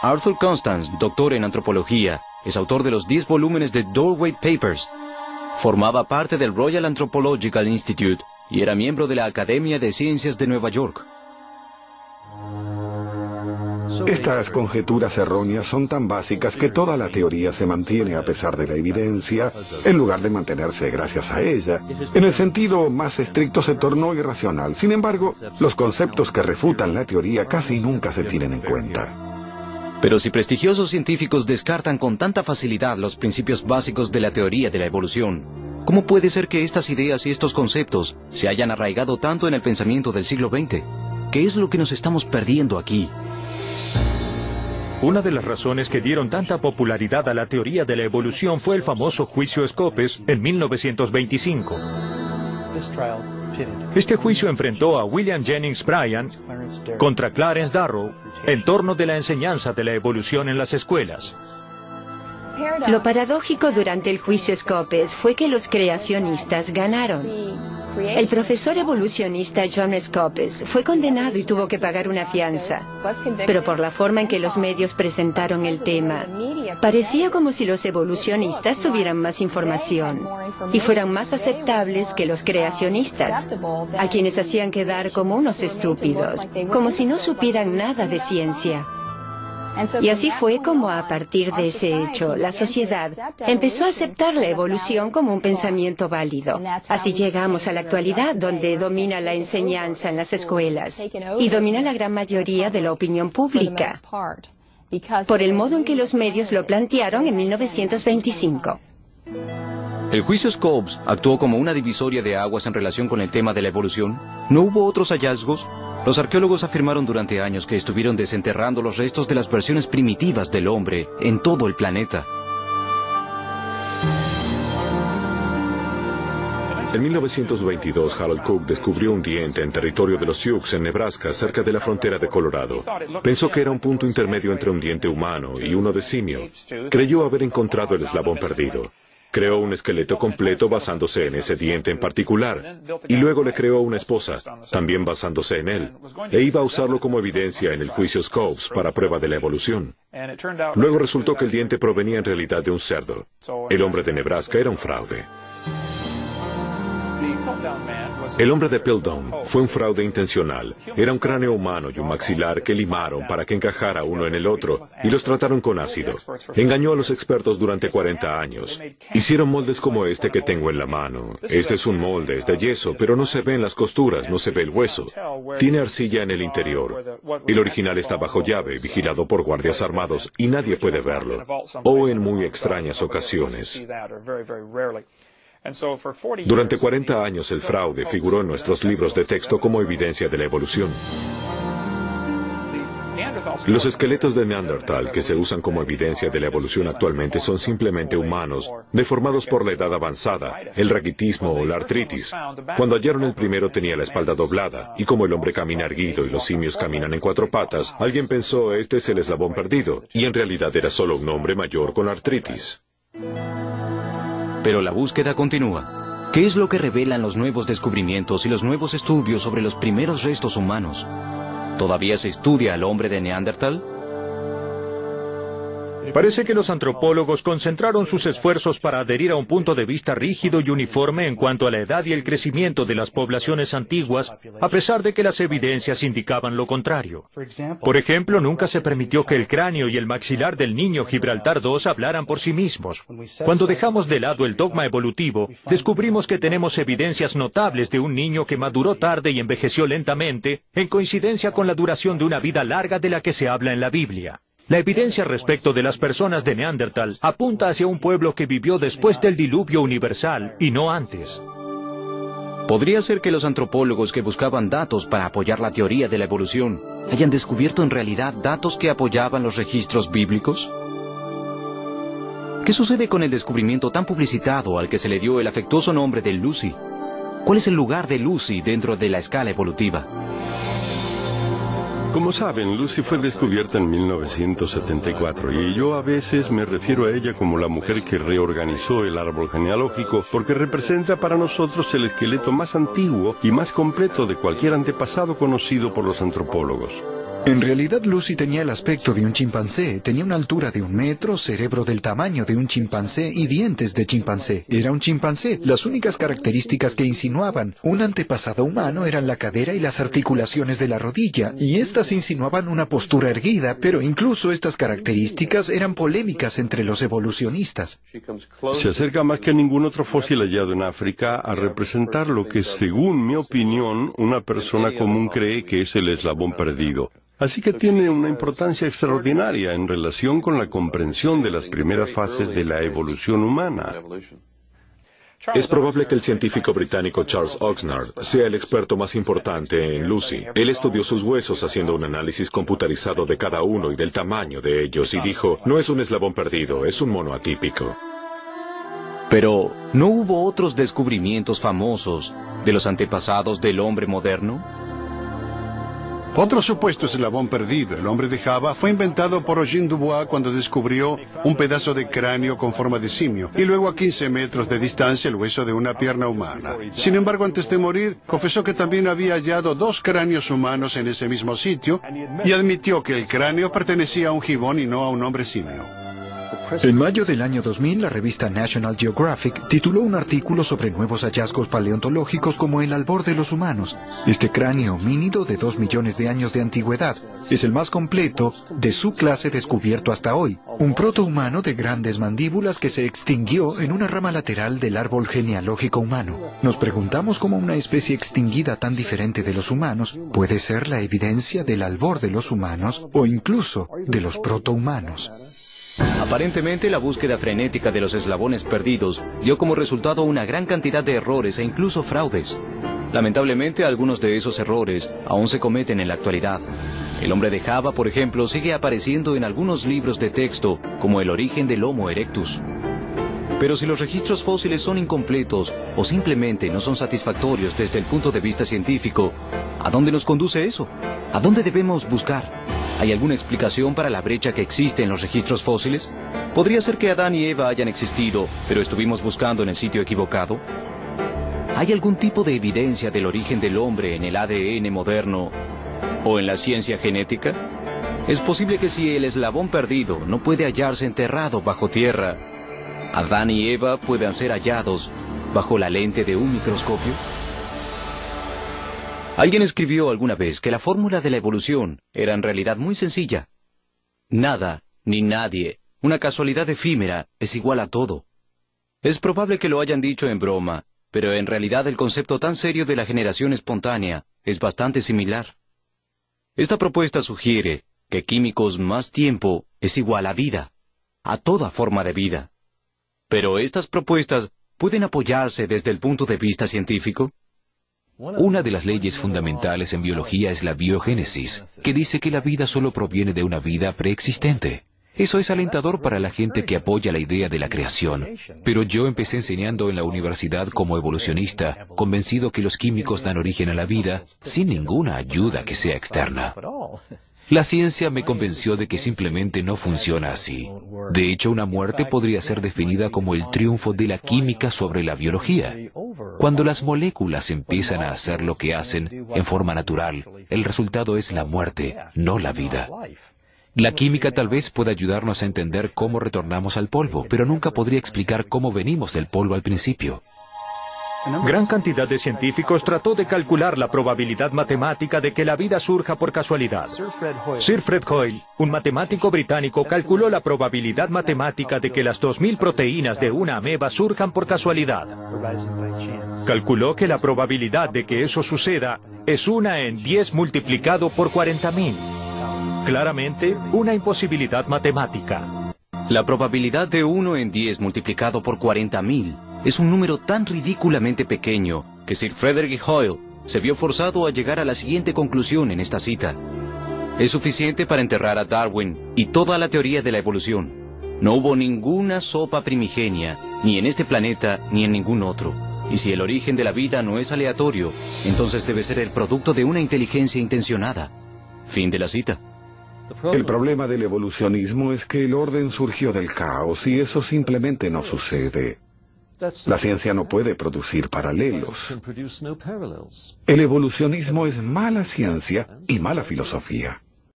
Arthur Constance, doctor en antropología, es autor de los 10 volúmenes de Doorway Papers. Formaba parte del Royal Anthropological Institute y era miembro de la Academia de Ciencias de Nueva York. Estas conjeturas erróneas son tan básicas que toda la teoría se mantiene a pesar de la evidencia, en lugar de mantenerse gracias a ella. En el sentido más estricto se tornó irracional. Sin embargo, los conceptos que refutan la teoría casi nunca se tienen en cuenta. Pero si prestigiosos científicos descartan con tanta facilidad los principios básicos de la teoría de la evolución, ¿cómo puede ser que estas ideas y estos conceptos se hayan arraigado tanto en el pensamiento del siglo XX? ¿Qué es lo que nos estamos perdiendo aquí? Una de las razones que dieron tanta popularidad a la teoría de la evolución fue el famoso juicio Scopes en 1925. Este juicio enfrentó a William Jennings Bryan contra Clarence Darrow en torno de la enseñanza de la evolución en las escuelas. Lo paradójico durante el juicio Scopes fue que los creacionistas ganaron. El profesor evolucionista John Scopes fue condenado y tuvo que pagar una fianza. Pero por la forma en que los medios presentaron el tema, parecía como si los evolucionistas tuvieran más información y fueran más aceptables que los creacionistas, a quienes hacían quedar como unos estúpidos, como si no supieran nada de ciencia. Y así fue como a partir de ese hecho, la sociedad empezó a aceptar la evolución como un pensamiento válido. Así llegamos a la actualidad, donde domina la enseñanza en las escuelas y domina la gran mayoría de la opinión pública, por el modo en que los medios lo plantearon en 1925. ¿El juicio Scopes actuó como una divisoria de aguas en relación con el tema de la evolución? ¿No hubo otros hallazgos? Los arqueólogos afirmaron durante años que estuvieron desenterrando los restos de las versiones primitivas del hombre en todo el planeta. En 1922, Harold Cook descubrió un diente en territorio de los Sioux en Nebraska, cerca de la frontera de Colorado. Pensó que era un punto intermedio entre un diente humano y uno de simio. Creyó haber encontrado el eslabón perdido. Creó un esqueleto completo basándose en ese diente en particular, y luego le creó una esposa, también basándose en él, e iba a usarlo como evidencia en el juicio Scopes para prueba de la evolución. Luego resultó que el diente provenía en realidad de un cerdo. El hombre de Nebraska era un fraude. El hombre de Piltdown fue un fraude intencional. Era un cráneo humano y un maxilar que limaron para que encajara uno en el otro y los trataron con ácido. Engañó a los expertos durante 40 años. Hicieron moldes como este que tengo en la mano. Este es un molde, es de yeso, pero no se ven las costuras, no se ve el hueso. Tiene arcilla en el interior. El original está bajo llave, vigilado por guardias armados y nadie puede verlo. O en muy extrañas ocasiones. Durante 40 años el fraude figuró en nuestros libros de texto como evidencia de la evolución. Los esqueletos de Neandertal que se usan como evidencia de la evolución actualmente son simplemente humanos, deformados por la edad avanzada, el raquitismo o la artritis. Cuando hallaron el primero tenía la espalda doblada, y como el hombre camina erguido y los simios caminan en 4 patas, alguien pensó este es el eslabón perdido, y en realidad era solo un hombre mayor con artritis. Pero la búsqueda continúa. ¿Qué es lo que revelan los nuevos descubrimientos y los nuevos estudios sobre los primeros restos humanos? ¿Todavía se estudia al hombre de Neandertal? Parece que los antropólogos concentraron sus esfuerzos para adherir a un punto de vista rígido y uniforme en cuanto a la edad y el crecimiento de las poblaciones antiguas, a pesar de que las evidencias indicaban lo contrario. Por ejemplo, nunca se permitió que el cráneo y el maxilar del niño Gibraltar II hablaran por sí mismos. Cuando dejamos de lado el dogma evolutivo, descubrimos que tenemos evidencias notables de un niño que maduró tarde y envejeció lentamente, en coincidencia con la duración de una vida larga de la que se habla en la Biblia. La evidencia respecto de las personas de Neandertal apunta hacia un pueblo que vivió después del diluvio universal y no antes. ¿Podría ser que los antropólogos que buscaban datos para apoyar la teoría de la evolución hayan descubierto en realidad datos que apoyaban los registros bíblicos? ¿Qué sucede con el descubrimiento tan publicitado al que se le dio el afectuoso nombre de Lucy? ¿Cuál es el lugar de Lucy dentro de la escala evolutiva? Como saben, Lucy fue descubierta en 1974 y yo a veces me refiero a ella como la mujer que reorganizó el árbol genealógico porque representa para nosotros el esqueleto más antiguo y más completo de cualquier antepasado conocido por los antropólogos. En realidad, Lucy tenía el aspecto de un chimpancé, tenía una altura de 1 metro, cerebro del tamaño de un chimpancé y dientes de chimpancé. Era un chimpancé. Las únicas características que insinuaban un antepasado humano eran la cadera y las articulaciones de la rodilla, y estas insinuaban una postura erguida, pero incluso estas características eran polémicas entre los evolucionistas. Se acerca más que ningún otro fósil hallado en África a representar lo que, según mi opinión, una persona común cree que es el eslabón perdido. Así que tiene una importancia extraordinaria en relación con la comprensión de las primeras fases de la evolución humana. Es probable que el científico británico Charles Oxnard sea el experto más importante en Lucy. Él estudió sus huesos haciendo un análisis computarizado de cada uno y del tamaño de ellos y dijo, no es un eslabón perdido, es un mono atípico. Pero, ¿no hubo otros descubrimientos famosos de los antepasados del hombre moderno? Otro supuesto eslabón perdido, el hombre de Java, fue inventado por Eugène Dubois cuando descubrió un pedazo de cráneo con forma de simio y luego a 15 metros de distancia el hueso de una pierna humana. Sin embargo, antes de morir, confesó que también había hallado 2 cráneos humanos en ese mismo sitio y admitió que el cráneo pertenecía a un gibón y no a un hombre simio. En mayo del año 2000, la revista National Geographic tituló un artículo sobre nuevos hallazgos paleontológicos como el albor de los humanos. Este cráneo homínido de 2 millones de años de antigüedad es el más completo de su clase descubierto hasta hoy. Un protohumano de grandes mandíbulas que se extinguió en una rama lateral del árbol genealógico humano. Nos preguntamos cómo una especie extinguida tan diferente de los humanos puede ser la evidencia del albor de los humanos o incluso de los protohumanos. Aparentemente, la búsqueda frenética de los eslabones perdidos dio como resultado una gran cantidad de errores e incluso fraudes. Lamentablemente, algunos de esos errores aún se cometen en la actualidad. El hombre de Java, por ejemplo, sigue apareciendo en algunos libros de texto como el origen del Homo erectus. Pero si los registros fósiles son incompletos o simplemente no son satisfactorios desde el punto de vista científico, ¿a dónde nos conduce eso? ¿A dónde debemos buscar? ¿Hay alguna explicación para la brecha que existe en los registros fósiles? ¿Podría ser que Adán y Eva hayan existido, pero estuvimos buscando en el sitio equivocado? ¿Hay algún tipo de evidencia del origen del hombre en el ADN moderno o en la ciencia genética? ¿Es posible que si el eslabón perdido no puede hallarse enterrado bajo tierra, Adán y Eva puedan ser hallados bajo la lente de un microscopio? Alguien escribió alguna vez que la fórmula de la evolución era en realidad muy sencilla. Nada, ni nadie, una casualidad efímera, es igual a todo. Es probable que lo hayan dicho en broma, pero en realidad el concepto tan serio de la generación espontánea es bastante similar. Esta propuesta sugiere que químicos más tiempo es igual a vida, a toda forma de vida. Pero estas propuestas pueden apoyarse desde el punto de vista científico. Una de las leyes fundamentales en biología es la biogénesis, que dice que la vida solo proviene de una vida preexistente. Eso es alentador para la gente que apoya la idea de la creación. Pero yo empecé enseñando en la universidad como evolucionista, convencido que los químicos dan origen a la vida sin ninguna ayuda que sea externa. La ciencia me convenció de que simplemente no funciona así. De hecho, una muerte podría ser definida como el triunfo de la química sobre la biología. Cuando las moléculas empiezan a hacer lo que hacen en forma natural, el resultado es la muerte, no la vida. La química tal vez pueda ayudarnos a entender cómo retornamos al polvo, pero nunca podría explicar cómo venimos del polvo al principio. Gran cantidad de científicos trató de calcular la probabilidad matemática de que la vida surja por casualidad. Sir Fred Hoyle, un matemático británico, calculó la probabilidad matemática de que las 2000 proteínas de una ameba surjan por casualidad. Calculó que la probabilidad de que eso suceda es 1 en 10 multiplicado por 40.000. Claramente, una imposibilidad matemática. La probabilidad de 1 en 10 multiplicado por 40.000 es un número tan ridículamente pequeño que Sir Frederick Hoyle se vio forzado a llegar a la siguiente conclusión en esta cita. Es suficiente para enterrar a Darwin y toda la teoría de la evolución. No hubo ninguna sopa primigenia, ni en este planeta ni en ningún otro. Y si el origen de la vida no es aleatorio, entonces debe ser el producto de una inteligencia intencionada. Fin de la cita. El problema del evolucionismo es que el orden surgió del caos y eso simplemente no sucede. La ciencia no puede producir paralelos. El evolucionismo es mala ciencia y mala filosofía.